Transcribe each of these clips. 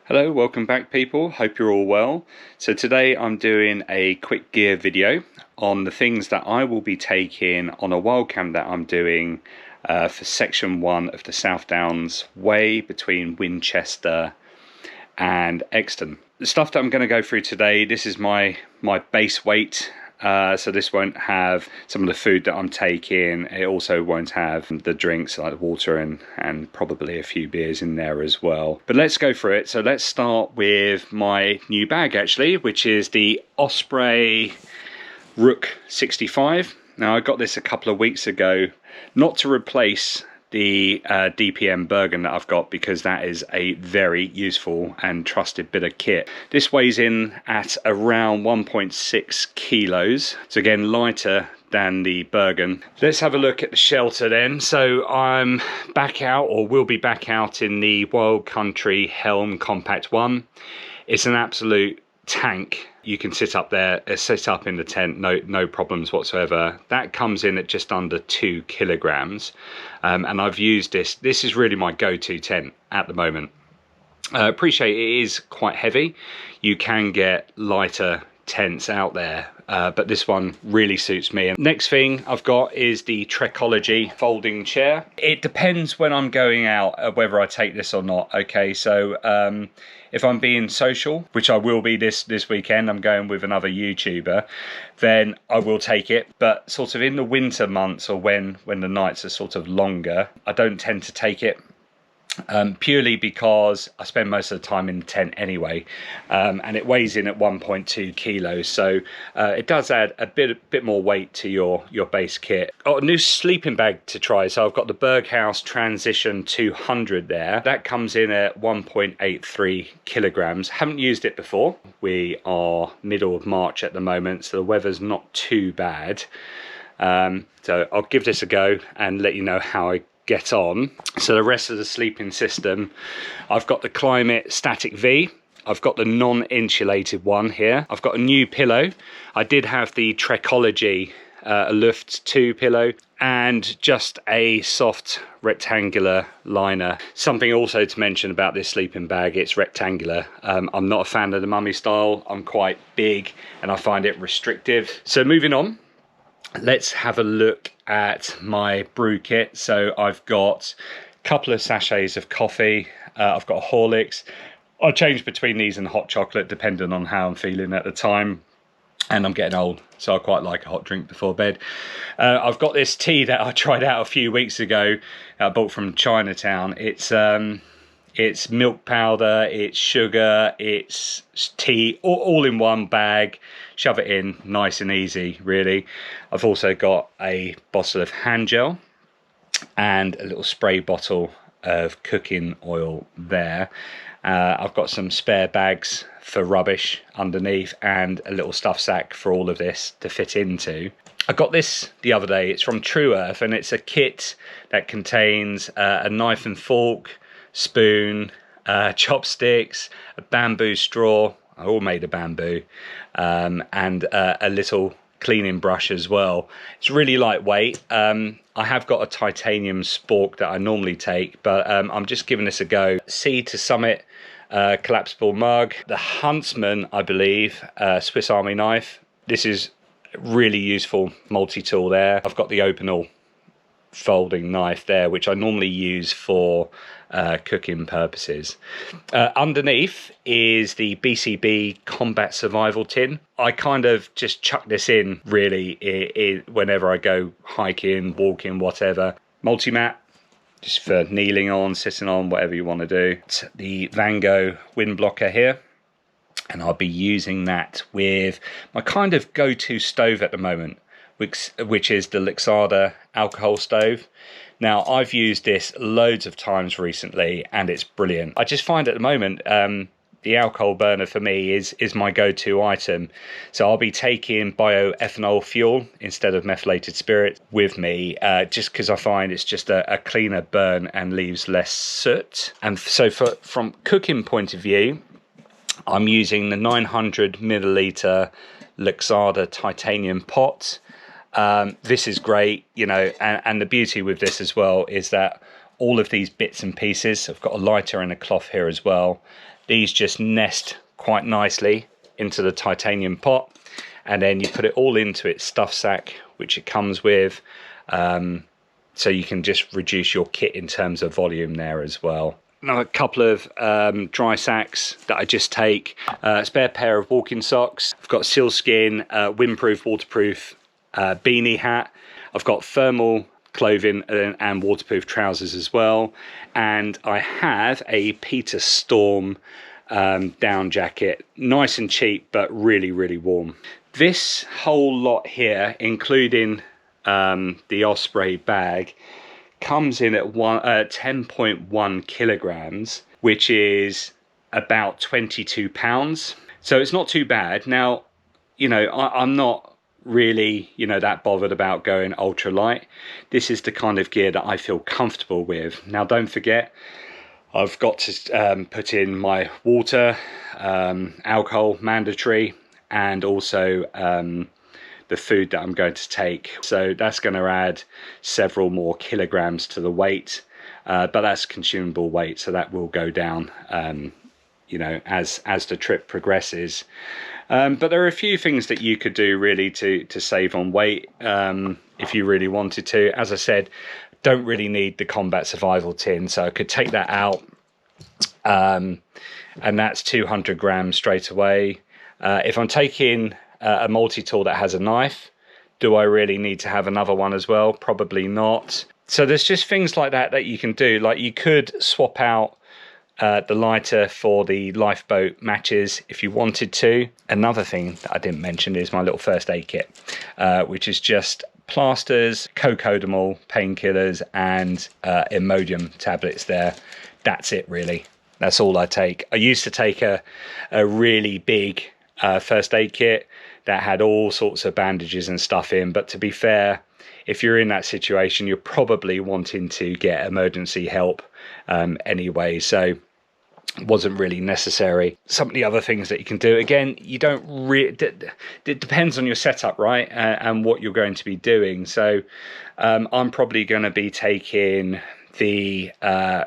Hello, welcome back people, hope you're all well. So today I'm doing a quick gear video on the things that I will be taking on a wild camp that I'm doing for section 1 of the South Downs Way between Winchester and Exton. The stuff that I'm going to go through today, this is my base weight. So this won't have some of the food that I'm taking. It also won't have the drinks like water and probably a few beers in there as well. But let's go through it. So let's start with my new bag actually, which is the Osprey Rook 65. Now I got this a couple of weeks ago, not to replace the DPM Bergen that I've got, because that is a very useful and trusted bit of kit. This weighs in at around 1.6 kilos, so again lighter than the Bergen. Let's have a look at the shelter then. So I'm back out, or will be back out, in the Wild Country Helm Compact 1. It's an absolute tank. You can sit up there, sit up in the tent, no problems whatsoever. That comes in at just under 2 kilograms, and I've used this is really my go-to tent at the moment. Appreciate it is quite heavy. You can get lighter tents out there, but this one really suits me. And next thing I've got is the Trekology folding chair. It depends when I'm going out whether I take this or not. Okay, so if I'm being social, which I will be this weekend, I'm going with another YouTuber, then I will take it. But sort of in the winter months, or when the nights are sort of longer, I don't tend to take it. Purely because I spend most of the time in the tent anyway, and it weighs in at 1.2 kilos, so it does add a bit more weight to your base kit. Got a new sleeping bag to try, so I've got the Berghaus Transition 200 there. That comes in at 1.83 kilograms. Haven't used it before. We are middle of March at the moment, so the weather's not too bad. So I'll give this a go and let you know how I get on. So the rest of the sleeping system, I've got the Kylmit Static V. I've got the non-insulated one here. I've got a new pillow. I did have the Trekology Luft 2 pillow, and just a soft rectangular liner. Something also to mention about this sleeping bag, it's rectangular. I'm not a fan of the mummy style. I'm quite big and I find it restrictive. So moving on, let's have a look at my brew kit. So I've got a couple of sachets of coffee. I've got a Horlicks. I change between these and hot chocolate depending on how I'm feeling at the time. And I'm getting old, so I quite like a hot drink before bed. I've got this tea that I tried out a few weeks ago. I bought from Chinatown. It's milk powder, it's sugar, it's tea, all in one bag. Shove it in, nice and easy, really. I've also got a bottle of hand gel and a little spray bottle of cooking oil there. I've got some spare bags for rubbish underneath, and a little stuff sack for all of this to fit into. I got this the other day. It's from True Earth, and it's a kit that contains a knife and fork, spoon, chopsticks, a bamboo straw, all made of bamboo, and a little cleaning brush as well. It's really lightweight. I have got a titanium spork that I normally take, but I'm just giving this a go. Sea to Summit collapsible mug. The Huntsman, I believe, Swiss Army knife. This is really useful multi-tool there. I've got the Open folding knife there, which I normally use for cooking purposes. Underneath is the BCB Combat Survival tin. I kind of just chuck this in really whenever I go hiking, walking, whatever. Multi-mat, just for kneeling on, sitting on, whatever you want to do. It's the Van Gogh wind blocker here, and I'll be using that with my kind of go-to stove at the moment, which is the Lixada alcohol stove. Now, I've used this loads of times recently, and it's brilliant. I just find at the moment, the alcohol burner for me is my go-to item. So I'll be taking bioethanol fuel instead of methylated spirit with me, just because I find it's just a cleaner burn and leaves less soot. And so from cooking point of view, I'm using the 900 milliliter Lixada titanium pot. This is great, you know, and the beauty with this as well is that all of these bits and pieces. I've got a lighter and a cloth here as well. These just nest quite nicely into the titanium pot, and then you put it all into its stuff sack, which it comes with, so you can just reduce your kit in terms of volume there as well. Now a couple of dry sacks that I just take, a spare pair of walking socks. I've got sealskin, windproof, waterproof beanie hat. I've got thermal clothing and waterproof trousers as well, and I have a Peter Storm down jacket, nice and cheap but really warm. This whole lot here, including the Osprey bag, comes in at 10.1 kilograms, which is about 22 pounds. So it's not too bad. Now, you know, I'm not really, you know, that bothered about going ultralight. This is the kind of gear that I feel comfortable with. Now, don't forget, I've got to put in my water, alcohol mandatory, and also the food that I'm going to take. So that's going to add several more kilograms to the weight, but that's consumable weight, so that will go down, you know, as the trip progresses. But there are a few things that you could do really to save on weight if you really wanted to. As I said, don't really need the combat survival tin, so I could take that out, and that's 200 grams straight away. If I'm taking a multi-tool that has a knife, do I really need to have another one as well? Probably not. So there's just things like that that you can do. Like, you could swap out the lighter for the lifeboat matches if you wanted to. Another thing that I didn't mention is my little first aid kit, which is just plasters, cocodamol, painkillers, and Imodium tablets there. That's it really. That's all I take. I used to take a really big first aid kit that had all sorts of bandages and stuff in, but to be fair, if you're in that situation, you're probably wanting to get emergency help anyway, so it wasn't really necessary. Some of the other things that you can do, again, you don't really, it depends on your setup, right, and what you're going to be doing. So I'm probably going to be taking the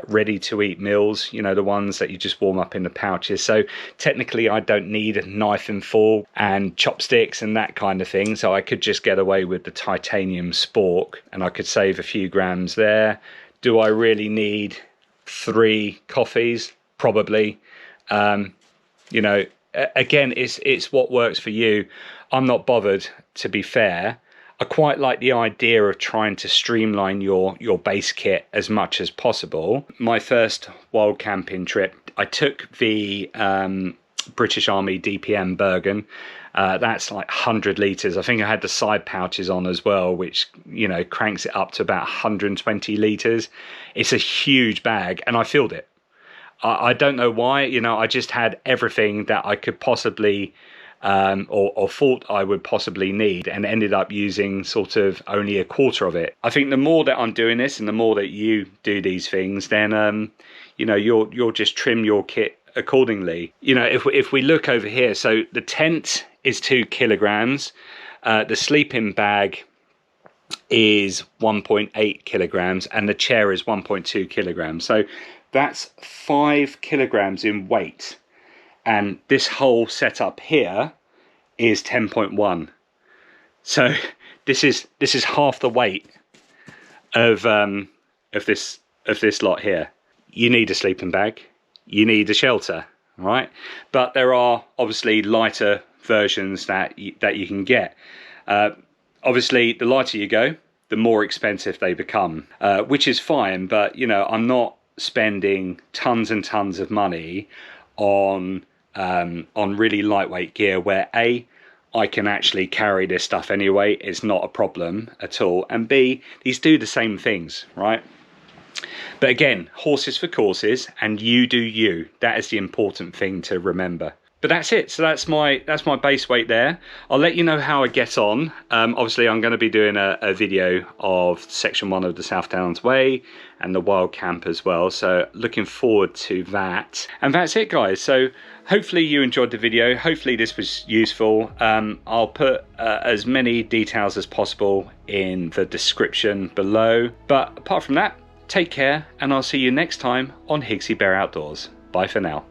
ready to eat meals, you know, the ones that you just warm up in the pouches. So technically I don't need a knife and fork and chopsticks and that kind of thing, so I could just get away with the titanium spork and I could save a few grams there. Do I really need 3 coffees? Probably. You know, again, it's what works for you. I'm not bothered, to be fair. I quite like the idea of trying to streamline your base kit as much as possible. My first wild camping trip, I took the British Army DPM Bergen. That's like 100 litres. I think I had the side pouches on as well, which, you know, cranks it up to about 120 litres. It's a huge bag, and I filled it. I don't know why, you know, I just had everything that I could possibly or thought I would possibly need, and ended up using sort of only a quarter of it. I think the more that I'm doing this and the more that you do these things, then you know, you'll just trim your kit accordingly. You know, if we look over here, so the tent is 2 kilograms, the sleeping bag is 1.8 kilograms, and the chair is 1.2 kilograms. So that's 5 kilograms in weight. And this whole setup here is 10.1. So this is half the weight of this lot here. You need a sleeping bag, you need a shelter, right? But there are obviously lighter versions that you can get. Obviously, the lighter you go, the more expensive they become, which is fine. But you know, I'm not spending tons and tons of money on really lightweight gear where A, I can actually carry this stuff anyway, it's not a problem at all, and B, these do the same things, right? But again, horses for courses, and you do you. That is the important thing to remember. But that's it. So that's my base weight there. I'll let you know how I get on. Obviously, I'm going to be doing a video of section 1 of the South Downs Way and the wild camp as well. So looking forward to that. And that's it, guys. So hopefully you enjoyed the video. Hopefully this was useful. I'll put as many details as possible in the description below. But apart from that, Take care, and I'll see you next time on Higgsybear Outdoors. Bye for now.